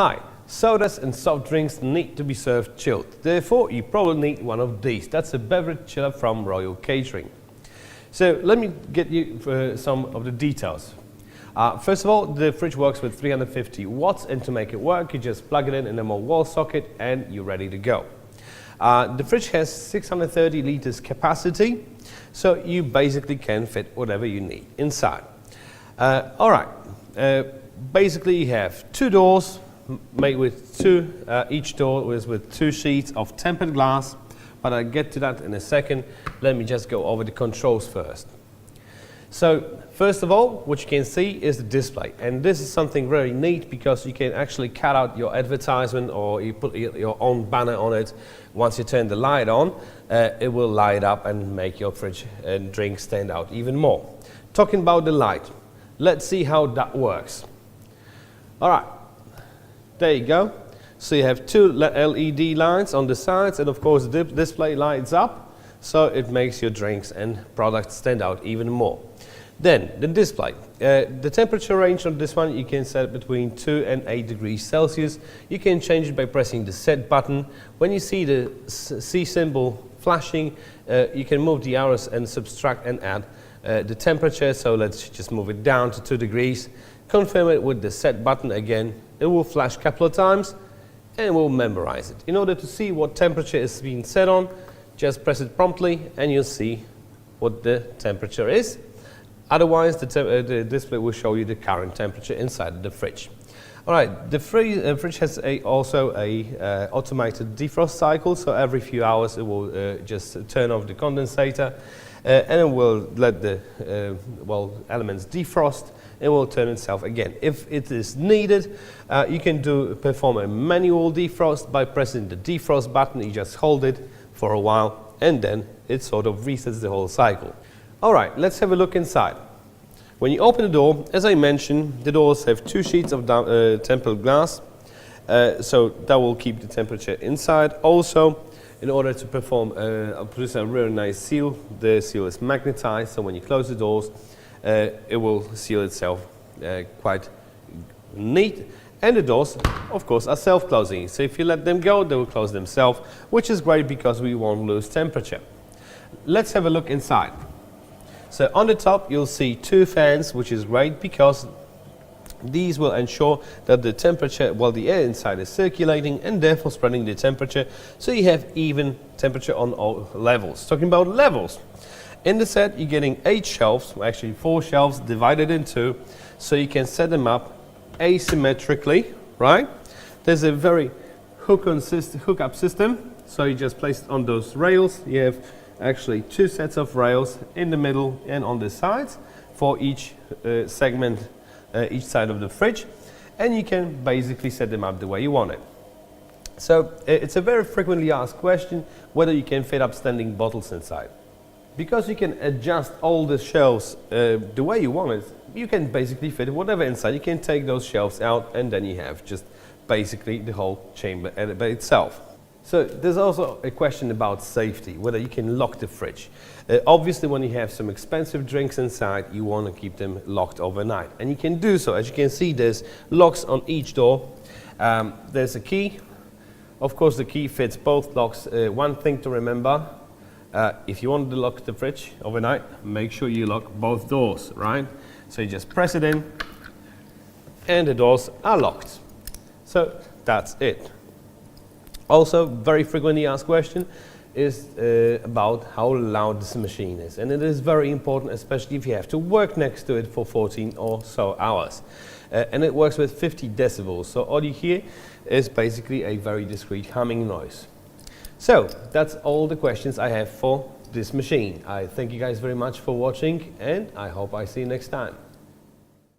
Hi, sodas and soft drinks need to be served chilled. Therefore, you probably need one of these. That's a beverage chiller from Royal Catering. So let me get you some of the details. First of all, the fridge works with 350 watts, and to make it work, you just plug it in a more wall socket and you're ready to go. The fridge has 630 liters capacity, so you basically can fit whatever you need inside. Basically you have two doors made with each door is with two sheets of tempered glass, but I'll get to that in a second. Let me just go over the controls first. So first of all, what you can see is the display, and this is something very neat because you can actually cut out your advertisement or you put your own banner on it. Once you turn the light on, it will light up and make your fridge and drink stand out even more. Talking about the light, let's see how that works. All right, there you go. So you have two LED lights on the sides, and of course the display lights up, so it makes your drinks and products stand out even more. Then the display. The temperature range on this one you can set between 2 and 8 degrees Celsius. You can change it by pressing the set button. When you see the C symbol flashing, you can move the arrows and subtract and add the temperature. So let's just move it down to 2 degrees. Confirm it with the set button again. It will flash a couple of times and we'll memorize it. In order to see what temperature is being set on, just press it promptly and you'll see what the temperature is. Otherwise, the display will show you the current temperature inside the fridge. All right, the fridge has also a automated defrost cycle, so every few hours it will just turn off the condensator and it will let the elements defrost. It will turn itself again. If it is needed, you can perform a manual defrost by pressing the defrost button. You just hold it for a while and then it sort of resets the whole cycle. All right, let's have a look inside. When you open the door, as I mentioned, the doors have two sheets of tempered glass, so that will keep the temperature inside. Also, in order to produce a really nice seal, the seal is magnetized, so when you close the doors, it will seal itself quite neat. And the doors, of course, are self-closing, so if you let them go, they will close themselves, which is great because we won't lose temperature. Let's have a look inside. So on the top you'll see two fans, which is great because these will ensure that the temperature, the air inside is circulating and therefore spreading the temperature, so you have even temperature on all levels. Talking about levels, in the set you're getting 8 shelves, actually 4 shelves divided in 2, so you can set them up asymmetrically, right? There's a very hook-up system, so you just place it on those rails. You have actually 2 sets of rails in the middle and on the sides for each segment, each side of the fridge, and you can basically set them up the way you want it. So it's a very frequently asked question whether you can fit upstanding bottles inside. Because you can adjust all the shelves the way you want it, you can basically fit whatever inside. You can take those shelves out and then you have just basically the whole chamber by itself. So there's also a question about safety, whether you can lock the fridge. Obviously when you have some expensive drinks inside, you want to keep them locked overnight. And you can do so. As you can see, there's locks on each door. There's a key. Of course the key fits both locks. One thing to remember, if you want to lock the fridge overnight, make sure you lock both doors, right? So you just press it in and the doors are locked. So that's it. Also, very frequently asked question is about how loud this machine is. And it is very important, especially if you have to work next to it for 14 or so hours. And it works with 50 decibels. So all you hear is basically a very discreet humming noise. So that's all the questions I have for this machine. I thank you guys very much for watching and I hope I see you next time.